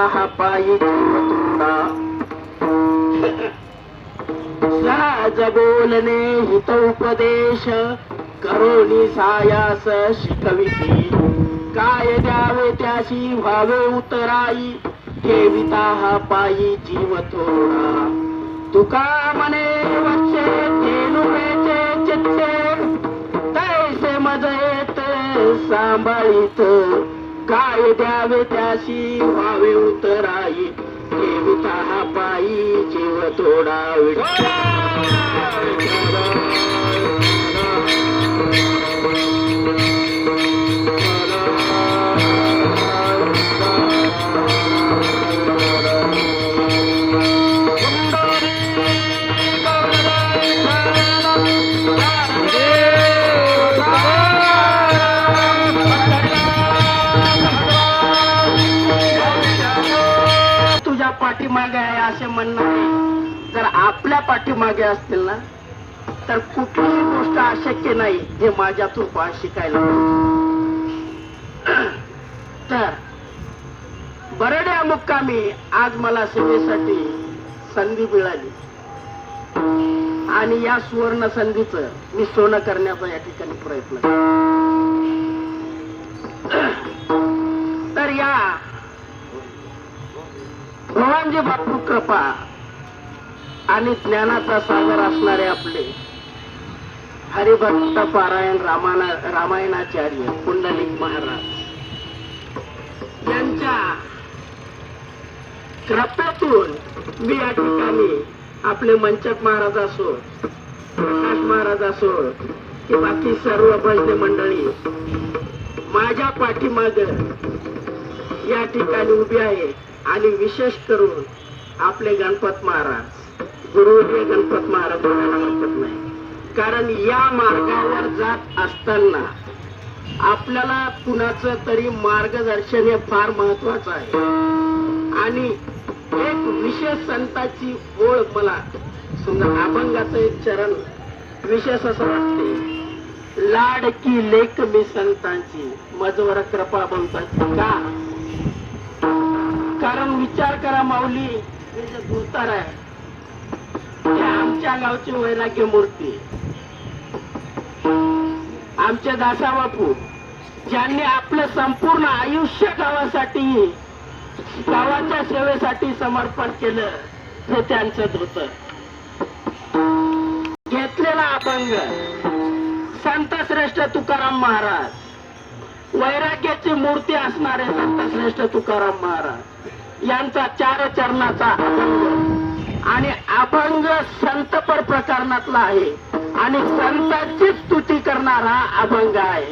हा पायी जीवतोडा सहज बोलणे हितोपदेश करोनी सायास शिकविते काय द्यावे त्याशी व्हावे उतराई ठेविता हा पायी जीव थोडा तुका मने वच्चे धेनुवेचे चित्ते तैसे मज येते सांभाळीत काय द्यावे त्याशी व्हावे उतराई ठेविता हा पायी जीव थोडा पाठीमागे आहे असे म्हणणं आहे. जर आपल्या पाठीमागे असतील ना तर कुठलीही गोष्ट अशक्य नाही हे माझ्यातून शिकायला. तर बरड्या मुक्कामी आज मला सेवेसाठी संधी मिळाली आणि या सुवर्ण संधीचं मी सोनं करण्याचा या ठिकाणी प्रयत्न तर या भगवानजी बापू कृपा आणि ज्ञानाचा सागर असणारे आपले हरिभक्त पारायण रामायणाचार्य पुंडलिक महाराज यांच्या कृपेतून मी या ठिकाणी आपले मंचक महाराज असो प्रकाश महाराज असो की बाकी सर्व भजने मंडळी माझ्या पाठीमागे या ठिकाणी उभी आहे. आणि विशेष करून आपले गणपत महाराज गुरुवर्य गणपत महाराज म्हणायला हरकत नाही. कारण या मार्गावर जात असताना आपल्याला कुणाचं तरी मार्गदर्शन हे फार महत्वाचं आहे. आणि एक विशेष संताची ओळ मला समजा अभंगाचं एक चरण विशेष असं वाटते. लाडकी लेक मी संतांची मजवर कृपा बनताची का. कारण विचार करा माऊली हे जे दुस्तार आहे ते आमच्या गावची वैराग्य मूर्ती आमचे दासा बापू ज्यांनी आपलं संपूर्ण आयुष्य गावासाठी गावाच्या सेवेसाठी समर्पण केलं हे त्यांचं धृत घेतलेला अभंग संत श्रेष्ठ तुकाराम महाराज वैराग्याची मूर्ती असणारे संत श्रेष्ठ तुकाराम महाराज यांचा 4 चरणाचा अभंग आणि अभंग संतपर प्रकरणातला आहे आणि संतांची स्तुती करणारा अभंग आहे.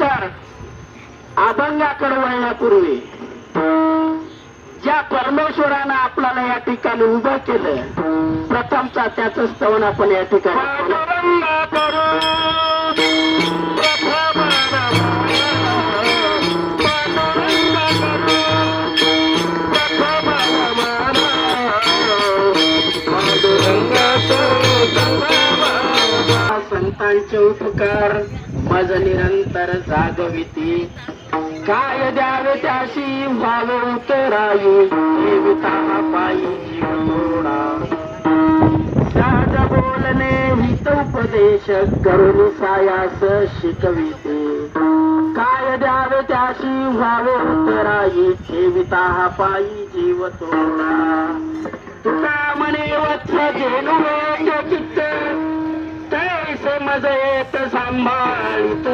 तर अभंगाकडे वळण्यापूर्वी ज्या परमेश्वरानं आपल्याला या ठिकाणी उभं केलं प्रथमचा त्याचं स्तवन आपण या ठिकाणी संतांचे उपकार मज निरंतर जागविती काय द्यावे त्याशी व्हावे उतराई ठेविता पायी जीव थोडा. बोलणे हित उपदेश करुणी सायास शिकविते. काय द्यावे त्याशी व्हावे उत्तराई ठेविता हा पायी जीव तोडा. तुका म्हणे वत्स जेनु एक चित्त तैसे मज येत सांभाळित.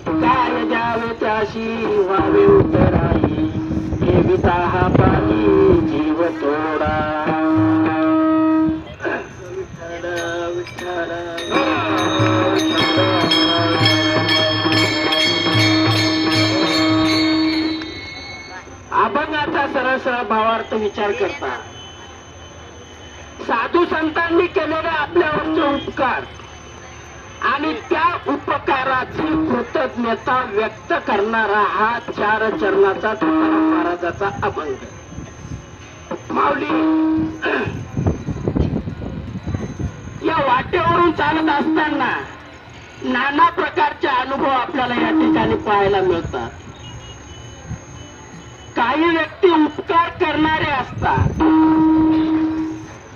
काय द्यावे त्याशी व्हावे उत्तराई ठेविता हा पायी जीव तोडा. अभंगाचा सरळ सरळ भावार्थ विचार करता. साधू संतांनी केलेले आपल्यावरचे उपकार आणि त्या उपकाराची कृतज्ञता व्यक्त करणारा हा 4 चरणाचा तुकाराम महाराजाचा अभंग. माऊली, या वाटेवरून चालत असताना नाना प्रकारचे अनुभव आपल्याला या ठिकाणी पाहायला मिळतात. काही व्यक्ती उपकार करणारे असतात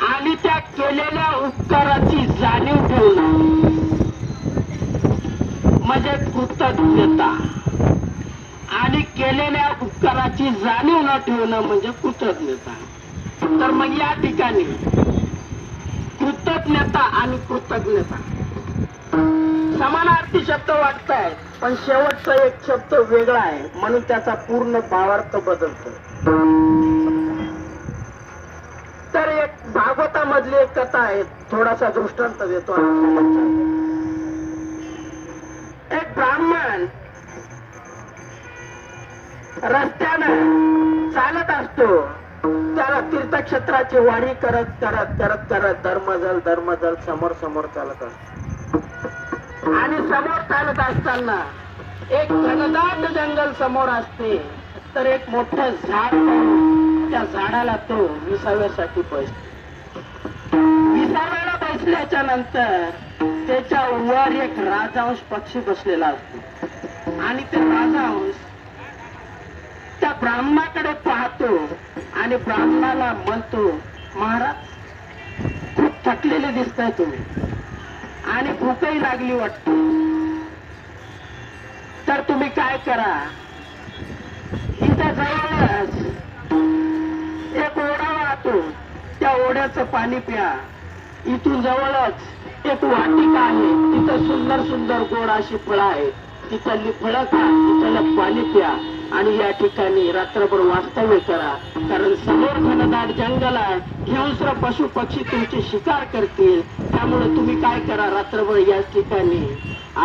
आणि त्या केलेल्या उपकाराची जाणीव ठेवणं म्हणजे कृतज्ञता, आणि केलेल्या उपकाराची जाणीव न ठेवणं म्हणजे कृतज्ञता. तर मग या ठिकाणी कृतज्ञता आणि कृतज्ञता समानार्थी शब्द वाटतायत, पण शेवटचा एक शब्द वेगळा आहे म्हणून त्याचा पूर्ण भावार्थ बदलतो. तर एक भागवतामधली एक कथा आहे, थोडासा दृष्टांत देतो. एक ब्राह्मण रस्त्यानं चालत असतो. त्याला तीर्थक्षेत्राची वारी करत करत करत करत धर्मजल समोर समोर चालत असतो. आणि समोर चालत असताना एक घनदाट जंगल समोर असते. तर एक मोठं झाड, त्या झाडाला तो विसाव्यासाठी बसतो. विसाव्याला बसल्याच्या नंतर त्याच्या वर एक राजहंस पक्षी बसलेला असतो. आणि ते राजहंस त्या ब्राह्मणाकडे पाहतो आणि ब्राह्मणाला म्हणतो, महाराज खूप थकलेले दिसताय तुम्ही आणि भूकही लागली वाटते. तर तुम्ही काय करा, इथं जवळच एक ओढा वाहतो, त्या ओढ्याचं पाणी प्या. इथून जवळच एक वाटिका आहे, तिथं सुंदर सुंदर गोड अशी फळं आहेत, तिथली फळं खा, तिथलं पाणी प्या आणि या ठिकाणी रात्रभर वास्तव्य करा. कारण समोर घनदाट जंगल आहे, हिंस्र पशु पक्षी तुमची शिकार करतील. त्यामुळे तुम्ही काय करा, रात्रभर या ठिकाणी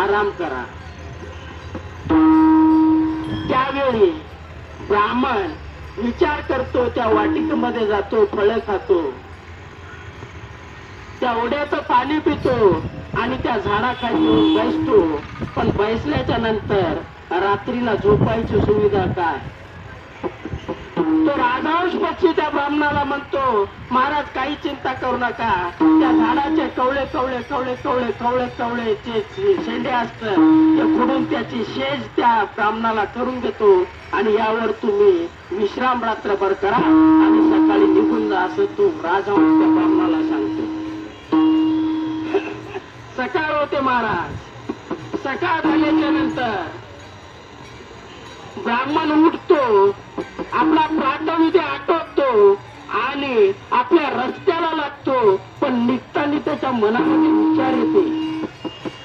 आराम करा. त्यावेळी ब्राह्मण विचार करतो, त्या वाटिकेमध्ये जातो, फळं खातो, त्या ओढ्याचं पाणी पितो आणि त्या झाडाखाली बसतो. पण बसल्याच्या नंतर रात्रीला झोपायची सुविधा काय? तो राजहंस पक्षी त्या ब्राह्मणाला म्हणतो, महाराज काही चिंता करू नका, त्या झाडाचे कवळे कवळे कवळे कवळे कवळे कवळे शेंडे असतात ते खुडून त्याची शेज त्या ब्राह्मणाला करून देतो आणि यावर तुम्ही विश्राम रात्रभर करा आणि सकाळी निघून जा, असं तो राजहंस त्या ब्राह्मणाला सांगतो. सकाळ होते महाराज. सकाळ झाल्याच्या नंतर ब्राह्मण उठतो, आपला प्राणविधी आटोपतो आणि आपल्या रस्त्याला लागतो. पण निघताना त्याच्या मनामध्ये विचार येते,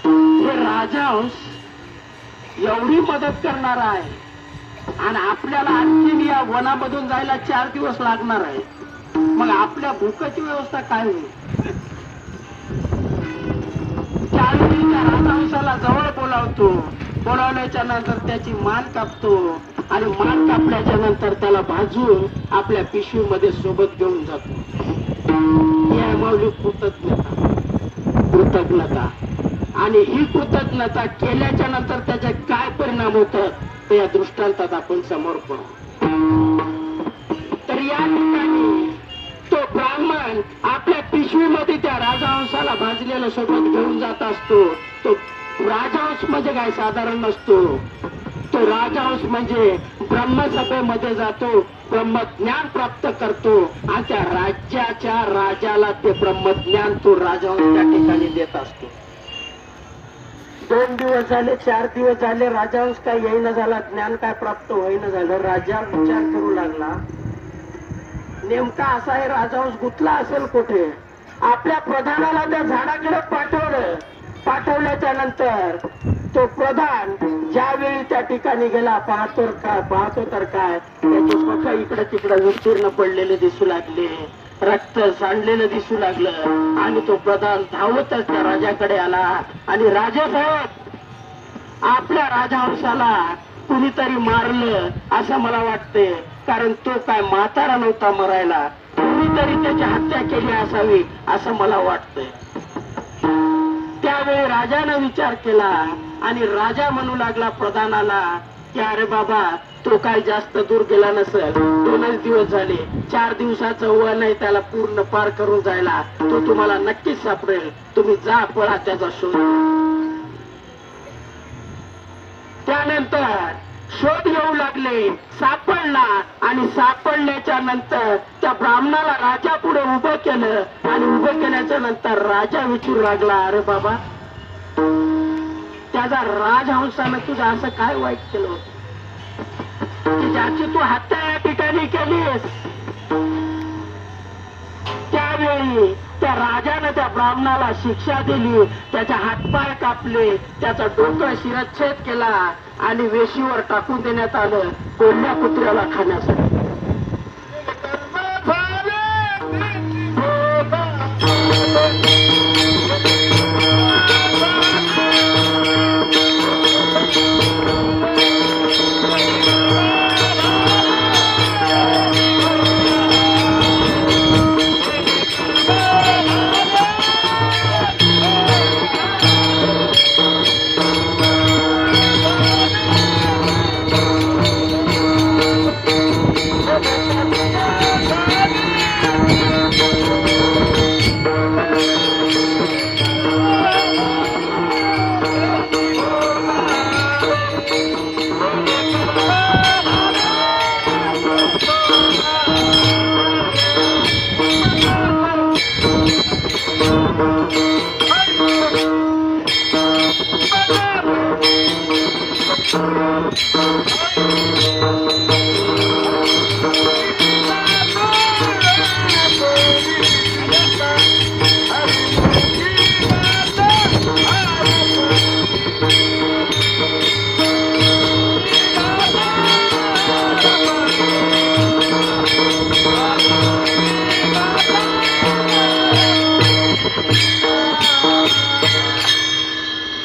हे राजहंस एवढी मदत करणार आहे आणि आपल्याला आणखी या वनामधून जायला 4 दिवस लागणार आहे, मग आपल्या भूकाची व्यवस्था काय होईल? त्यावेळी त्या राजहंसाला जवळ बोलावतो. बोलावल्याच्या नंतर त्याची मान कापतो आणि मान कापल्याच्या नंतर त्याला भाजून आपल्या पिशवीमध्ये सोबत घेऊन जातो. या माऊली कृतज्ञता. आणि ही कृतज्ञता केल्याच्या नंतर त्याचे काय परिणाम होतात ते या दृष्टांतात आपण समोर पाहू. तर या ठिकाणी तो ब्राह्मण आपल्या पिशवीमध्ये त्या राजहंसाला भाजलेलं सोबत घेऊन जात असतो. तो राजहंस म्हणजे काय साधारण नसतो, तो राजहंस म्हणजे ब्रह्मसभेमध्ये जातो, ब्रह्मज्ञान प्राप्त करतो आणि त्या राज्याच्या राजाला ते ब्रह्मज्ञान तो राजहंस त्या ठिकाणी देत असतो. 2 दिवस झाले, 4 दिवस झाले, राजहंस काय येईना झाला, ज्ञान काय प्राप्त होईना झालं. राजा विचार करू लागला, नेमका असा हे राजहंस गुंतला असेल कुठे. आपल्या प्रधानाला त्या झाडाकडे पाठवल्याच्या नंतर तो प्रधान ज्यावेळी त्या ठिकाणी गेला, पाहतो तर काय त्याचे पक्ष इकडे तिकडे विस्तीर्ण पडलेले दिसू लागले, रक्त सांडलेलं दिसू लागलं आणि तो प्रधान धावतच त्या राजाकडे आला आणि राजासाहेब आपल्या राजहंसाला कुणीतरी मारलं असं मला वाटते, कारण तो काय म्हातारा नव्हता मरायला, कुणीतरी त्याची हत्या केली असावी असं मला वाटतंय. त्यावेळी राजाने विचार केला आणि राजा म्हणू लागला प्रधानाला की अरे बाबा तो काय जास्त दूर गेला नसेल, 2च दिवस झाले, 4 दिवसाचं वय नाही त्याला पूर्ण पार करून जायला, तो तुम्हाला नक्कीच सापडेल, तुम्ही जा पळा त्याचा शोध. त्यानंतर शोध येऊ लागले, सापडला आणि सापडल्याच्या नंतर त्या ब्राह्मणाला राजा पुढे उभं केलं आणि उभं केल्याच्या नंतर राजा विचारू लागला अरे बाबा त्याचा राजहंसानं तुझं असं काय वाईट केलं होतं की ज्याची तू हत्या या ठिकाणी केलीस. त्यावेळी त्या राजाने त्या ब्राह्मणाला शिक्षा दिली, त्याचे हातपाय कापले, त्याचा डोकं शिरच्छेद केला आणि वेशीवर टाकून देण्यात आलं कोल्ह्या कुत्र्याला खाण्यासाठी.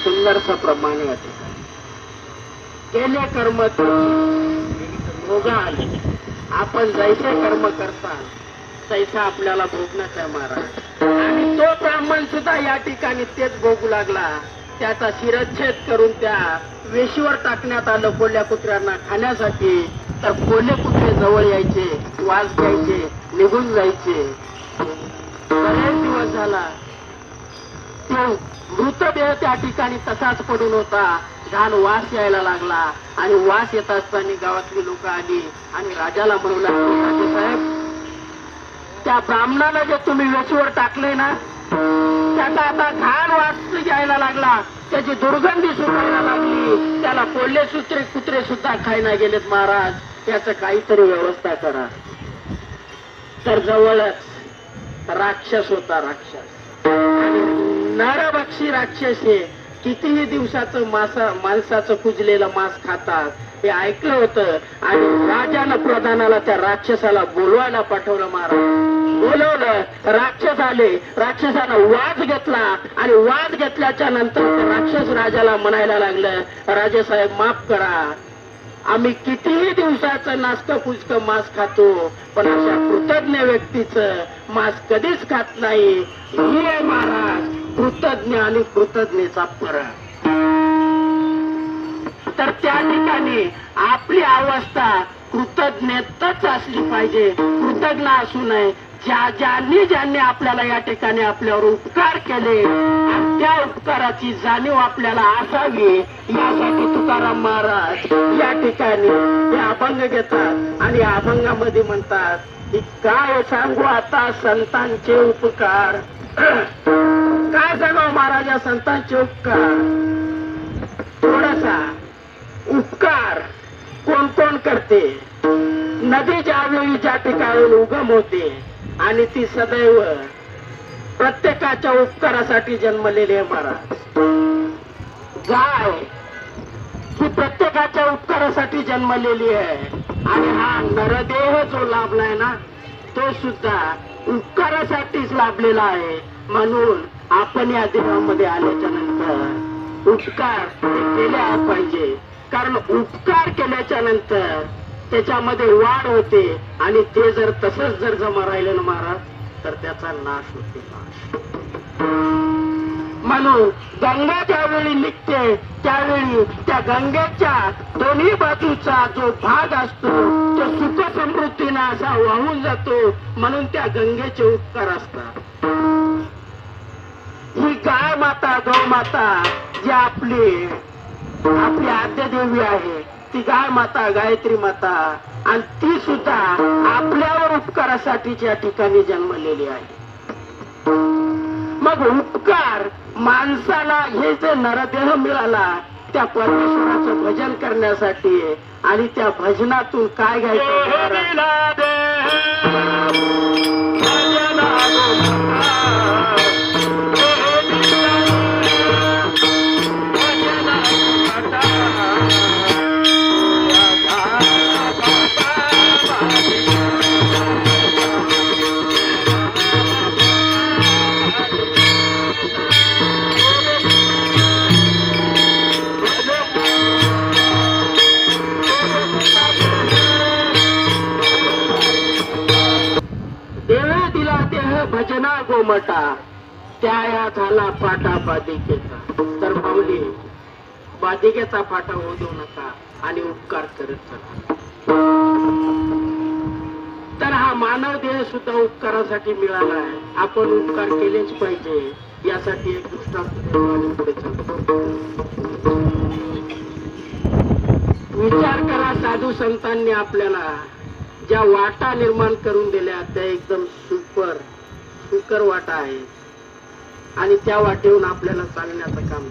सुंदरसा प्रमाणे केले कर्म भोगा आले. आपण जैसे कर्म करता तैसा आपल्याला भोगणंच आहे महाराज. आणि तो ब्राह्मण सुद्धा या ठिकाणी तेच भोगू लागला. त्याचा शिरच्छेद करून त्या वेशीवर टाकण्यात आलं कोल्ह्या कुत्र्यांना खाण्यासाठी. तर कोल्हे कुत्रे जवळ यायचे, वास घ्यायचे, निघून जायचे. बरेच दिवस झाला तो मृतदेह त्या ठिकाणी तसाच पडून होता. घाण वास यायला लागला आणि वास येत असताना गावातली लोक आली आणि राजाला म्हणू लागले राजे साहेब त्या ब्राह्मणाला जे तुम्ही वेशीवर टाकले ना त्याचा आता घाण वास यायला लागला, त्याची दुर्गंधी सुटायला लागली, त्याला कोल्हे कुत्रे सुद्धा खायला गेलेत महाराज, याचं काहीतरी व्यवस्था करा. तर जवळच राक्षस होता, राक्षस नरभक्षी राक्षस हे कितीही दिवसाचं माणसाचं कुजलेलं मांस खातात हे ऐकलं होतं. आणि राजानं प्रधानाला त्या राक्षसाला बोलवायला पाठवलं महाराज. बोलवलं, राक्षस आले, राक्षसानं वाद घेतला आणि वाद घेतल्याच्या नंतर राक्षस राजाला म्हणायला लागलं राजेसाहेब माफ करा, आम्ही कितीही दिवसाचं नाचकं पुचकं मांस खातो पण अशा कृतज्ञ व्यक्तीचं मांस कधीच खात नाही. ही आहे महाराज कृतज्ञ आणि कृतज्ञतेचा फरक. तर त्या ठिकाणी आपली अवस्था कृतज्ञताच असली पाहिजे, कृतज्ञ असू नये. ज्यांनी आपल्याला या ठिकाणी आपल्यावर उपकार केले त्या उपकाराची जाणीव आपल्याला असावी यासाठी तुकाराम महाराज या ठिकाणी हे अभंग घेतात आणि या अभंगामध्ये म्हणतात की काय सांगू आता संतांचे उपकार. काय सांगावं महाराज या संतांचे उपकार. थोडासा उपकार कोण कोण करते. नदी ज्यावेळी ज्या ठिकाणी उगम होते आणि ती सदैव प्रत्येकाच्या उपकारासाठी जन्मलेली आहे महाराज. गाय ही प्रत्येकाच्या उपकारासाठी जन्मलेली आहे आणि हा नरदेह जो लाभलाय ना तो सुद्धा उपकारासाठीच लाभलेला आहे. म्हणून आपण या देहामध्ये आल्याच्या नंतर उपकार केले पाहिजे. कारण उपकार केल्याच्या नंतर त्याच्यामध्ये वाढ होते आणि ते जर तसंच जर जमा राहिले ना महाराज तर त्याचा नाश होते. म्हणून गंगा ज्यावेळी निघते त्यावेळी त्या गंगेच्या दोन्ही बाजूचा जो भाग असतो तो सुख समृद्धीने असा वाहून जातो. म्हणून त्या गंगेचे उपकार असतात. ही गाय माता गौ माता जी आपली आद्य देवी आहे ती गाय माता गायत्री माता आणि ती सुद्धा आपल्यावर उपकारासाठी या ठिकाणी जन्मलेली आहे. मग उपकार माणसाला हे जे नरदेह मिळाला त्या परमेश्वराचं भजन करण्यासाठी आणि त्या भजनातून काय घ्यायचं भजना गोमटा त्या झाला फाटा बाधिकेचा. तर माऊली बाधिकेचा फाटा होऊ देऊ नका आणि उपकार करत चला. तर हा मानव देह सुद्धा उपकारासाठी मिळाला आहे. आपण उपकार केलेच पाहिजे यासाठी एक दृष्टांत पुढे चालतो. विचार करा साधू संतांनी आपल्याला ज्या वाटा निर्माण करून दिल्या त्या एकदम सुकर वाटा आहे आणि त्या वाटेहून आपल्याला चालण्याचं काम.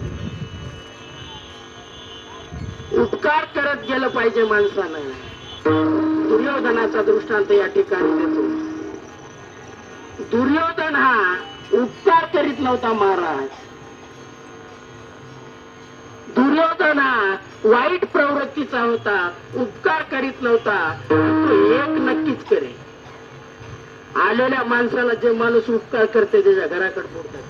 उपकार करत गेलं पाहिजे माणसानं. दुर्योधनाचा दृष्टांत या ठिकाणी देतो. दुर्योधन हा उपकार करीत नव्हता महाराज. दुर्योधन हा वाईट प्रवृत्तीचा होता. उपकार करीत नव्हता. तो एक नक्कीच करे. आलेल्या माणसाला जे माणूस उपकार करते त्याच्या घराकडे बोलतात.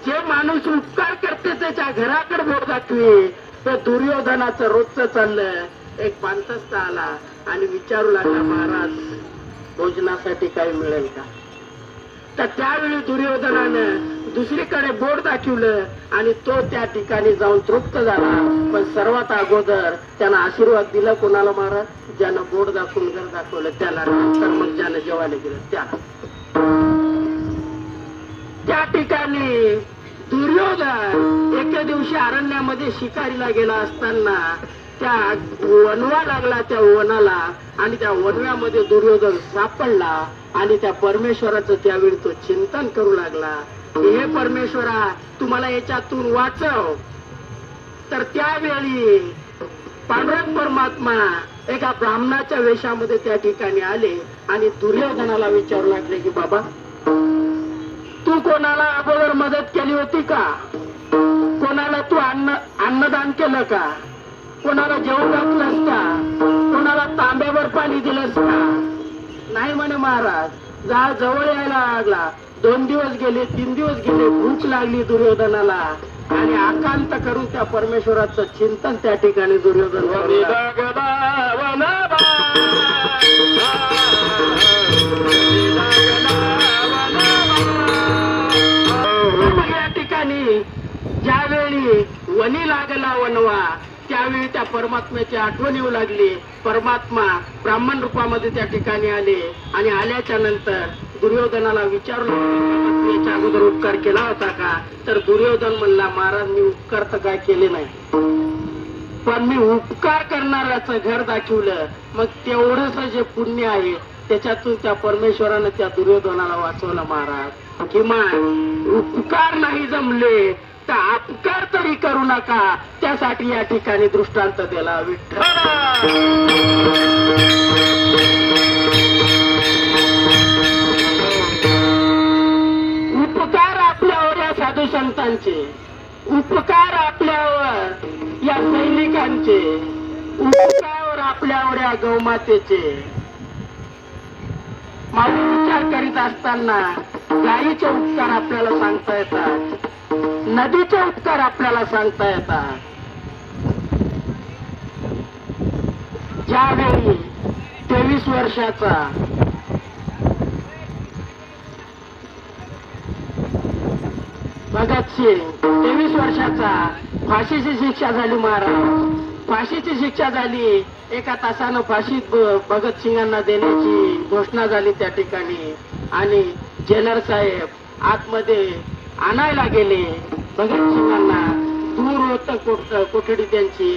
जे माणूस उपकार करते त्याच्या घराकडे बोट दाखवी. तर दुर्योधनाचं रोजचं चाललं. एक पांतस्थ आला आणि विचारू लागला महाराज भोजनासाठी काही मिळेल का. तर त्यावेळी दुर्योधनानं दुसरीकडे बोट दाखवलं आणि तो त्या ठिकाणी जाऊन तृप्त झाला. पण सर्वात अगोदर त्यानं आशीर्वाद दिला कोणाला महाराज. ज्यानं बोट दाखवून घर दाखवलं त्याला. नंतर मग ज्यानं जेवायला गेलं त्याला. त्या ठिकाणी दुर्योधन एके दिवशी अरण्यामध्ये शिकारीला गेला असताना त्या वनवा लागला. त्या वनाला आणि त्या वनव्यामध्ये दुर्योधन सापडला आणि त्या परमेश्वराचं त्यावेळी तो चिंतन करू लागला. हे परमेश्वरा तुम्हाला याच्यातून वाचव. तर त्यावेळी पांडुरंग परमात्मा एका ब्राह्मणाच्या वेशामध्ये त्या ठिकाणी आले आणि दुर्योधनाला विचारू लागले की बाबा तू कोणाला अगोदर मदत केली होती का. कोणाला तू अन्नदान केलं का. कोणाला जेवण घातलंस का. कोणाला तांब्यावर पाणी दिलंस का. नाही म्हणे महाराज. जवळ यायला लागला. 2 दिवस गेले 3 दिवस गेले. भूक लागली दुर्योधनाला आणि आकांत करून त्या परमेश्वराचं चिंतन त्या ठिकाणी दुर्योधन या ठिकाणी ज्यावेळी वनी लागला वनवा त्यावेळी त्या परमात्म्याची आठवण येऊ लागली. परमात्मा ब्राह्मण रूपामध्ये त्या ठिकाणी आले आणि आल्याच्या नंतर दुर्योधनाला विचारलं याच्या अगोदर उपकार केला होता का? तर दुर्योधन म्हणला, महाराज मी उपकार तर काय केले नाही, पण मी उपकार करणाऱ्याचं घर दाखवलं. मग तेवढंच जे पुण्य आहे त्याच्यातून त्या परमेश्वरानं त्या दुर्योधनाला वाचवलं महाराज. किमान उपकार नाही जमले तर अपकार तरी करू नका, त्यासाठी या ठिकाणी दृष्टांत दिला विठ्ठल. उपकार आपल्यावर या साधू संतांचे, उपकार आपल्यावर या सैनिकांचे, उपकार आपल्यावर या गौमातेचे. माझा विचार करीत असताना गायीचे उपकार आपल्याला सांगता येतात, नदीचे उपकार आपल्याला सांगता येतात. ज्यावेळी 23 वर्षाचा भगतसिंग, 23 वर्षाचा, फाशीची शिक्षा झाली महाराज. फाशीची शिक्षा झाली, एका तासानं फाशीत भगतसिंगांना देण्याची घोषणा झाली त्या ठिकाणी. आणि जेलर साहेब आतमध्ये आणायला गेले भगतसिंगांना. दूर होत कोठडी त्यांची,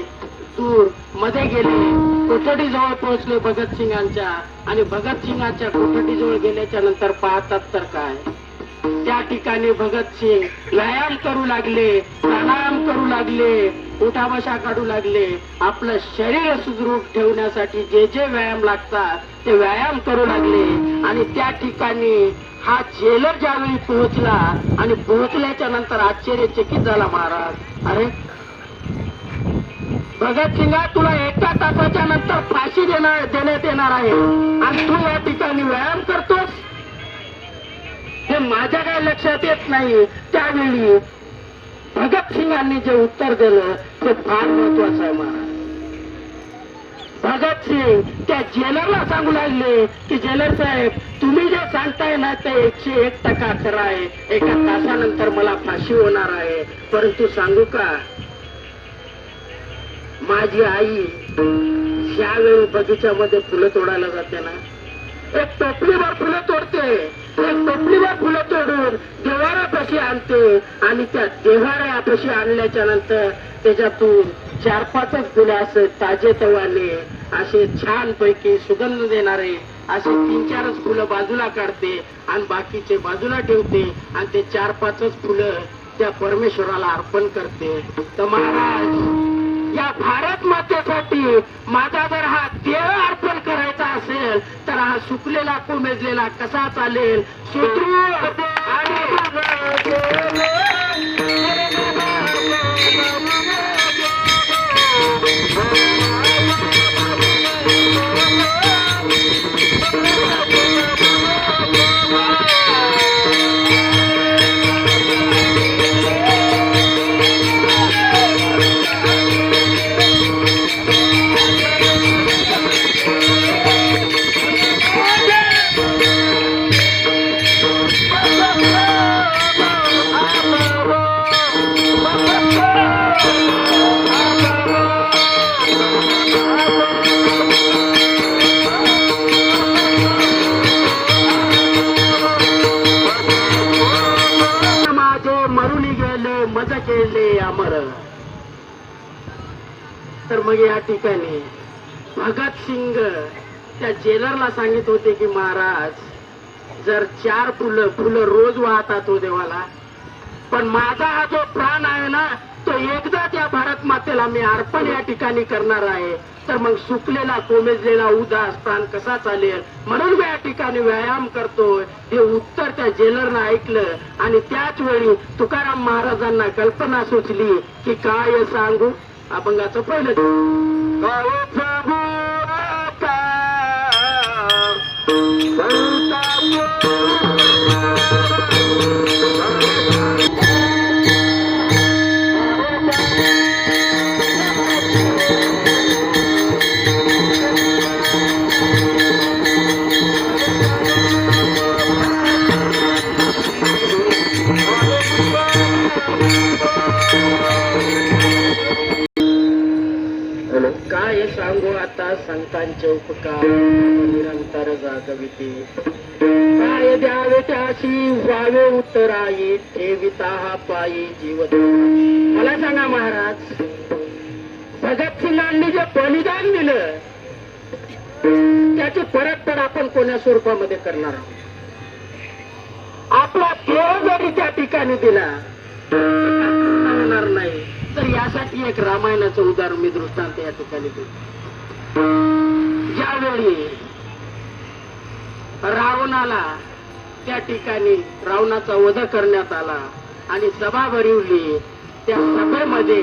दूर मध्ये गेले, कोठडी जवळ पोहोचले भगतसिंगांच्या. आणि भगतसिंगांच्या कोठडी जवळ गेल्याच्या नंतर पाहतात तर काय, त्या ठिकाणी भगतसिंग व्यायाम करू लागले, प्राणायाम करू लागले, उठाबशा काढू लागले. आपलं शरीर सुदृढ ठेवण्यासाठी जे जे व्यायाम लागतात ते व्यायाम करू लागले. आणि त्या ठिकाणी हा जेलर ज्यावेळी पोहोचला आणि पोहोचल्याच्या नंतर आश्चर्यचकित झाला महाराज. अरे भगतसिंगा, तुला एका तासाच्या नंतर फाशी देण्यात येणार आहे आणि तू या ठिकाणी व्यायाम करतोस, हे माझ्या काय लक्षात येत नाही. त्यावेळी भगतसिंगांनी जे उत्तर दिलं ते फार महत्वाचं आहे महाराज. भगतसिंग त्या जेलरला सांगू लागले की जेलर साहेब, तुम्ही जे सांगताय ना ते 101% खरं आहे. एका तासानंतर मला फाशी होणार आहे, परंतु सांगू का, माझी आई ज्यावेळी बगीच्यामध्ये फुलं तोडायला जाते ना, एक टोपलीवर फुलं तोडते, एक टोपलीवर फुलं तोडून देव्हाऱ्यापाशी आणते. आणि त्या देव्हाऱ्यापाशी आणल्याच्या नंतर त्याच्यातून 4-5 फुले असे ताजे तवाने, असे छान पैकी सुगंध देणारे असे 3-4 फुलं बाजूला काढते आणि बाकीचे बाजूला ठेवते. आणि ते 4-5 फुलं त्या परमेश्वराला अर्पण करते. तर महाराज, या भारत मातेसाठी माझा जर हा देह अर्पण करायचा असेल तर हा सुकलेला कोमेजलेला कसा चालेल? सुदृढ आणि तर मग या ठिकाणी भगतसिंग त्या जेलरला सांगित होते की महाराज, जर 4 फुलं रोज वाहतात हो देवाला, पण माझा हा जो प्राण आहे ना तो एकदा त्या भारत मातेला मी अर्पण या ठिकाणी करणार आहे. तर मग सुकलेला कोमेजलेला उदास प्राण कसा चालेल? म्हणून मी या ठिकाणी व्यायाम करतोय. हे उत्तर त्या जेलरनं ऐकलं आणि त्याच वेळी तुकाराम महाराजांना कल्पना सुचली की काय सांगू. अभंगाचं पहिलं काय सांगू आता संतांचे उपकार निरंतर जागविते. काय द्यावे त्याशी व्हावे उत्तराई ठेविता हा पायी जीवन. मला सांगा महाराज, भगतसिंगांनी जे बलिदान दिलं त्याची परतफेड आपण कोण्या स्वरूपामध्ये करणार आहोत? आपला देव जरी त्या ठिकाणी दिला होणार नाही, तर यासाठी एक रामायणाचं उदाहरण मी दृष्टांत या ठिकाणी देतो. ज्यावेळी रावणाला त्या ठिकाणी रावणाचा वध करण्यात आला आणि सभा भरवली, त्या सभेमध्ये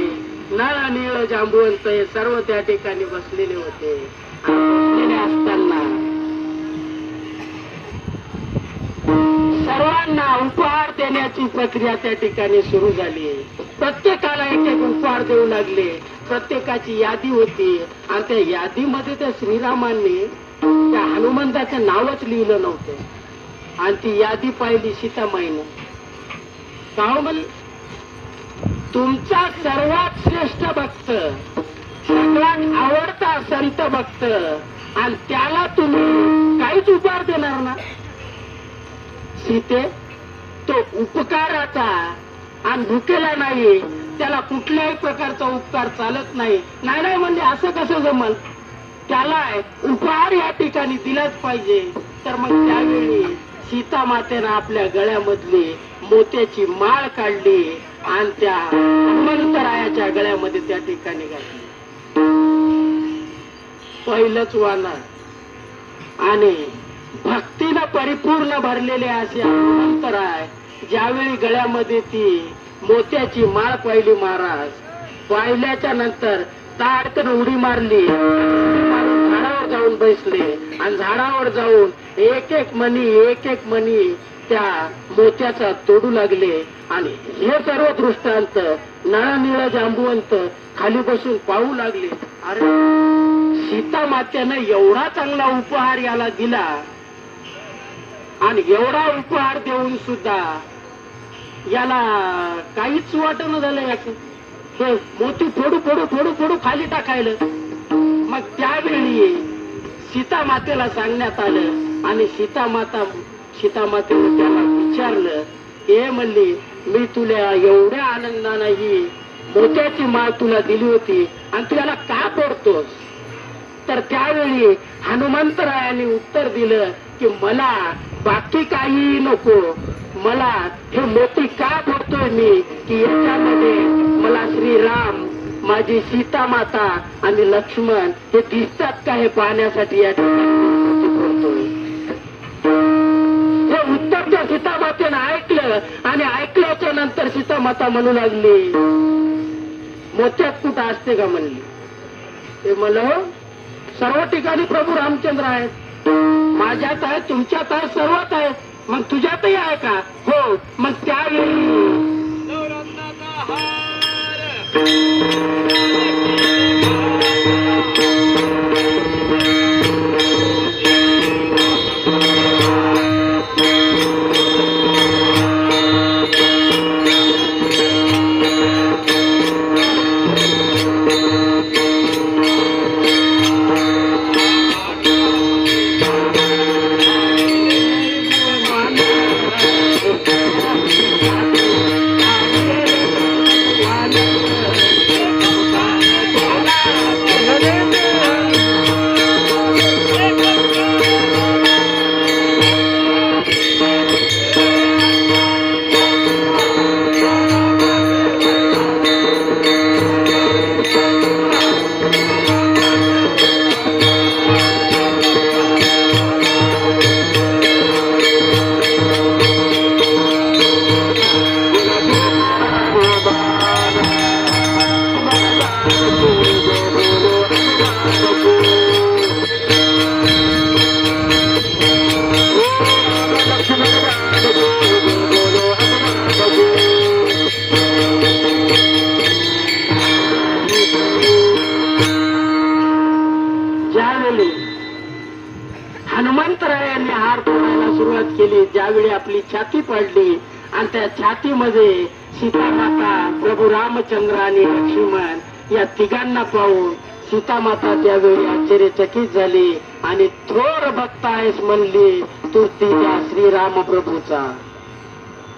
नळ नीळ जांबुवंत हे सर्व त्या ठिकाणी बसलेले होते. बसलेले असताना सर्वांना उपहार देण्याची प्रक्रिया त्या ठिकाणी सुरू झाली. प्रत्येकाला एक एक उपहार देऊ लागले. प्रत्येकाची यादी होती आणि त्या यादीमध्ये त्या श्रीरामांनी त्या हनुमंताचं नावच लिहिलं नव्हतं. आणि ती यादी पाहिली सीतामाईनं. का म्हण, तुमचा सर्वात श्रेष्ठ भक्त, सगळ्यात आवडता संत भक्त, आणि त्याला तुम्ही काहीच उपहार देणार ना? सीते, तो उपकाराचा आणि भुकेला नाही, त्याला कुठल्याही प्रकारचा उपकार चालत नाही. नाही म्हणजे असं कसं जमल? त्याला उपहार या ठिकाणी दिलाच पाहिजे. तर मग त्यावेळी सीता मातेनं आपल्या गळ्यामधली मोत्याची माळ काढली आणि त्या हनुमंतरायाच्या गळ्यामध्ये त्या ठिकाणी घातली. पहिलंच वानर आणि भक्तीनं परिपूर्ण भरलेले असे हनुमंतराय ज्यावेळी गळ्यामध्ये ती मोत्याची माळ पाहिली महाराज, पाहिल्याच्या नंतर ताडकन उडी मारली, झाडावर जाऊन बसले आणि झाडावर जाऊन एक एक मणी त्या मोत्याचा तोडू लागले. आणि हे सर्व दृष्टांत नळ नीळ जांबुवंत खाली बसून पाहू लागले. अरे, सीता मात्यानं एवढा चांगला उपहार याला दिला आणि एवढा उपहार देऊन सुद्धा याला काहीच वाटणं झालं. याचं हे मोती फोडू खाली टाकायला. मग त्यावेळी सीता मातेला सांगण्यात आलं आणि सीता मातेने त्याला विचारलं, हे म्हणली, मी तुला एवढ्या आनंदानं ही मोत्याची माळ तुला दिली होती आणि तू याला का फोडतोस? तर त्यावेळी हनुमंतरायाने उत्तर दिलं की मला बाकी काही नको, मला हे मोती का फोडतोय मी की याच्यामध्ये मला श्रीराम, माझी सीता माता आणि लक्ष्मण हे दिसतात का हे पाहण्यासाठी या ठिकाणी फोडतोय. हे उत्तर त्या सीता मातेनं ऐकलं आणि ऐकल्याच्या नंतर सीता माता म्हणू लागली, मोत्यात कुठं असते का म्हणली. ते म्हणलं, सर्व ठिकाणी प्रभू रामचंद्र आहेत, माझ्यात आहे, तुमच्यात आहे, सर्वात आहे, मग तुझ्यातही आहे का? हो. मग त्यावेळी हनुमंतरायांनी हार फोडायला सुरुवात केली, ज्यावेळी आपली छाती पडली आणि त्या छातीमध्ये सीतामाता, प्रभू रामचंद्र आणि लक्ष्मण या तिघांना पाहून सीतामाता त्यावेळी आश्चर्यचकित झाली आणि थोर भक्त आहेस म्हणली, स्तुती त्या श्रीराम प्रभूचा.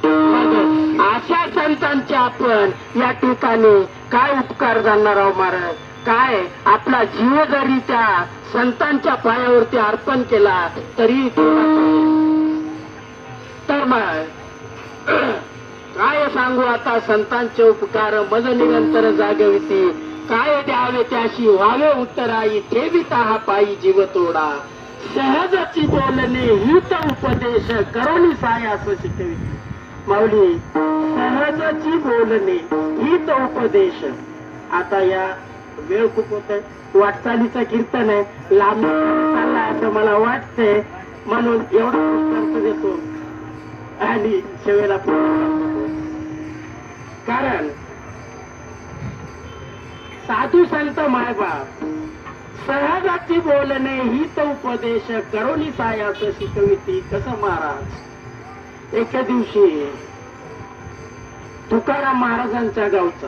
मग अशा संतांचे आपण या ठिकाणी काय उपकार जाणणार आहोत महाराज. काय आपला जीव जरी त्या संतांच्या पायावरती अर्पण केला तरी तर मग काय सांगू आता. संतांचे उपकार मज निरंतर जागविती, काय द्यावे त्याशी व्हावे उत्तराई, ठेविता हा पायी जीव तोडा. सहजची बोलणे हित उपदेश, करोनी साय असं शिकविती. माऊली, सहजची बोलणे हित उपदेश. आता या वेळ खूप होत आहे, वाटचालीचं कीर्तन आहे, लांब चाललाय असं मला वाटतंय, म्हणून एवढा पुष्पार्थ देतो आणि शेवेला कारण साधू संत मायबाप सहजाची बोलणे हित उपदेश, करोनी साय असं शिकविती. कसं महाराज, एके दिवशी तुकाराम महाराजांच्या गावचा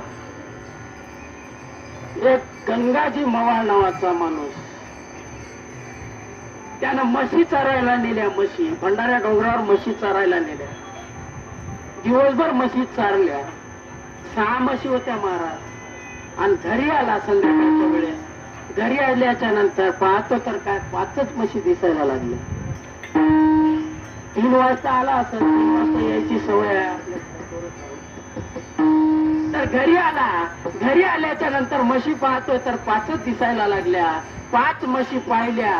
एक गंगाजी मवाळ नावाचा माणूस, त्यानं म्हशी चरायला नेल्या. म्हशी भंडाऱ्या डोंगरावर म्हशी चरायला नेल्या. दिवसभर म्हशी चारल्या. 6 म्हशी होत्या महाराज. आणि घरी आला संध्याकाळच्या वेळेस. घरी आल्याच्या नंतर पाहतो तर काय 5च म्हशी दिसायला लागल्या. 3 वाजता आला असं, 3 वाजता यायची सवय आहे आपल्या. तर घरी आला. घरी आल्याच्या नंतर म्हशी पाहतोय तर 5च दिसायला लागल्या. 5 म्हशी पाहिल्या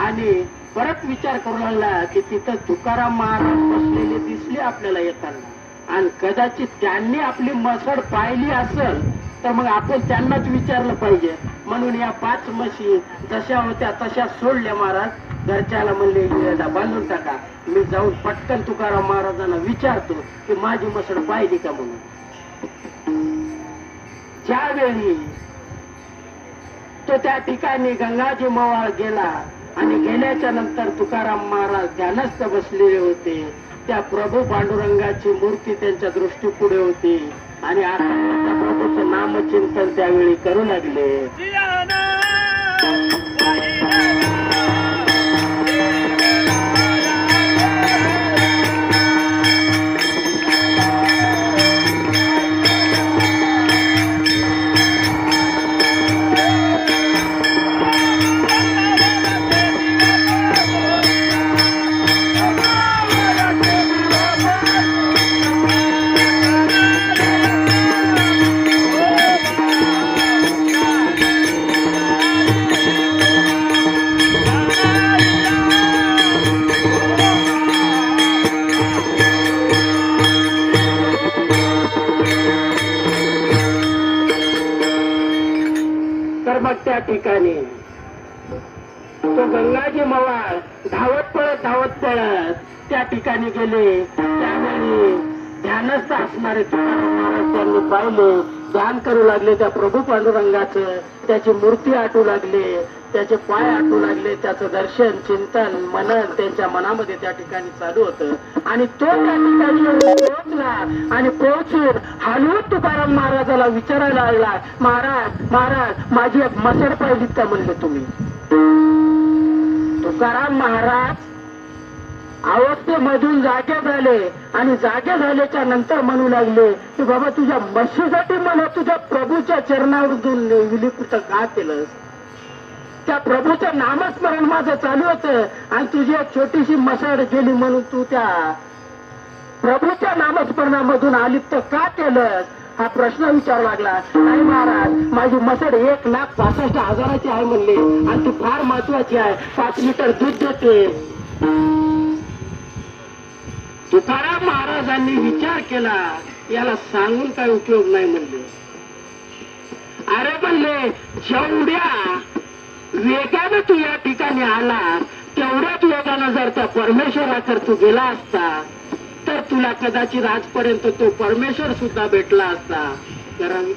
आणि परत विचार करू लागला की तिथं तुकाराम महाराज बसलेले दिसले आपल्याला येताना, आणि कदाचित त्यांनी आपली मसड पाहिली असेल तर मग आपण त्यांनाच विचारलं पाहिजे. म्हणून या 5 म्हशी जशा होत्या तशा सोडल्या महाराज. घरच्याला म्हणले बांधून टाका, मी जाऊन पटकन तुकाराम महाराजांना विचारतो की माझी मसड पाहिली का म्हणून. ज्यावेळी तो त्या ठिकाणी गंगाजी मवाळ गेला आणि गेल्याच्या नंतर तुकाराम महाराज ध्यानस्थ बसलेले होते. त्या प्रभू पांडुरंगाची मूर्ती त्यांच्या दृष्टी पुढे होती आणि आता त्या प्रभूचं नामचिंतन त्यावेळी करू लागले. त्या ठिकाणी तो गंगाजी मवाळ धावत पळत त्या ठिकाणी गेले. त्यावेळी ध्यानस्थ असणारे तुकाराम महाराज त्यांनी पाहिले, ध्यान करू लागले त्या प्रभू पांडुरंगाचं. त्याची मूर्ती आटू लागले, त्याचे पाय आटू लागले, त्याचं दर्शन चिंतन मनन त्यांच्या मनामध्ये त्या ठिकाणी चालू होतं. आणि तो त्या ठिकाणी पोहोचला आणि पोहोचून हलवून तुकाराम महाराजाला विचारायला लागला, महाराज महाराज माझी एक मसड पाहिलीत का म्हणले तुम्ही. तुकाराम महाराज अवस्थेमधून जागे झाले आणि जागे झाल्याच्या नंतर म्हणू लागले की बाबा तुझ्या म्हशीसाठी मला तुझ्या प्रभूच्या चरणावरून विलिपुट का केलंस. त्या प्रभूचं नामस्मरण माझं चालू होतं आणि तुझी एक छोटीशी मसड गेली म्हणून तू त्या प्रभूच्या नामस्मरणामधून अलिप्त का केलंस हा प्रश्न विचारू लागला. नाही महाराज माझी मसड 1,65,000ची आहे म्हणले आणि ती फार महत्वाची आहे, 5 लिटर दूध देते. तुकाराम महाराजांनी विचार केला याला सांगून काय उपयोग नाही म्हणले. अरे म्हणले जेवढ्या वेगानं तू या ठिकाणी आला तेवढ्याच वेगानं जर त्या परमेश्वराकडे तू गेला असता तर तुला कदाचित आजपर्यंत तो परमेश्वर सुद्धा भेटला असता. करावी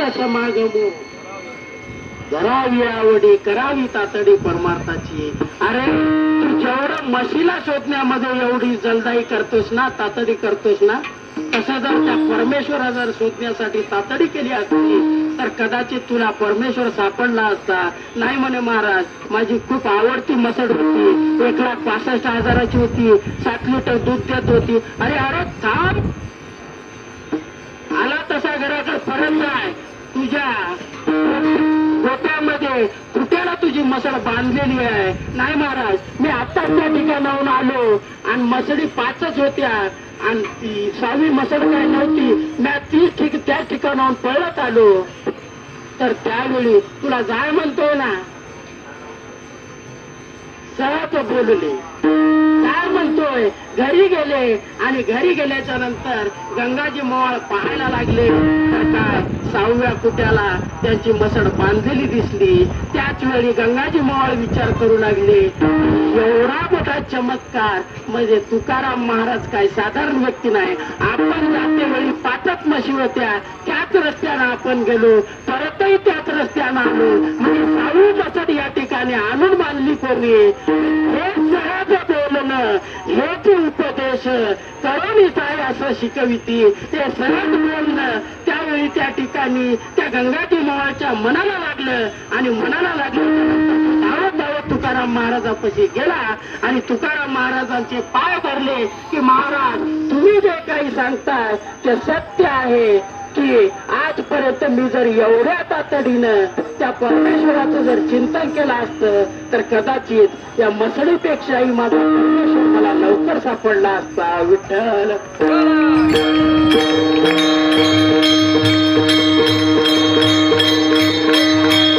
चित्त समागमो धरावी आवडी करावी तातडी परमार्थाची. अरे तू जेवढं म्हशीला शोधण्यामध्ये एवढी जलदाई करतोस ना, तातडी करतोस ना, तसं जर त्या परमेश्वरा जर शोधण्यासाठी तातडी केली असती तर कदाचित तुला परमेश्वर सापडला असता. नाही म्हणे महाराज, माझी खूप आवडती मसड होती, 1,65,000ची होती, 7 लिटर दूध देत होती. अरे अरे थांब, आला तसा घराकडे परत जाय. तुझ्या गोट्यामध्ये कुठेला तुझी मसड बांधलेली आहे. नाही महाराज, मी आता त्या ठिकाणाहून आलो आणि मसडी 5च होत्या आणि ती 6वी मसड काय नव्हती. मी त्या ठिकाणाहून पळत आलो. तर त्यावेळी तुला जाय म्हणतोय ना, सहज बोलले. काय म्हणतोय, घरी गेले आणि घरी गेल्याच्या नंतर गंगाजी मोवाळ पाहायला लागले तर काय 6व्या कुट्याला त्यांची मसड बांधलेली दिसली. त्याच वेळी गंगाजी मोवाळ विचार करू लागले, एवढा मोठा चमत्कार म्हणजे तुकाराम महाराज काय साधारण व्यक्ती नाही. आपण जाते वेळी 5च म्हशी होत्या, त्याच रस्त्यानं आपण गेलो, परतही त्याच रस्त्यानं आलो, म्हणजे 6वी मसड या ठिकाणी आणून बांधली कोणी. हे सहज बोलणं, हेच उपदेश करून काय असं शिकविती. ते सहज बोलणं त्यावेळी त्या ठिकाणी त्या गंगाजी मोवाळच्या मनाला लागलं आणि मनाला लागलं धावत धावत तुकाराम महाराजापाशी गेला आणि तुकाराम महाराजांचे पाय धरले की महाराज, तुम्ही जे काही सांगताय ते सत्य आहे की आजपर्यंत मी जर एवढ्या तातडीनं त्या परमेश्वराचं जर चिंतन केलं असतं तर कदाचित या मसडीपेक्षाही माझा परमेश्वर मला लवकर सापडला असता. विठ्ठल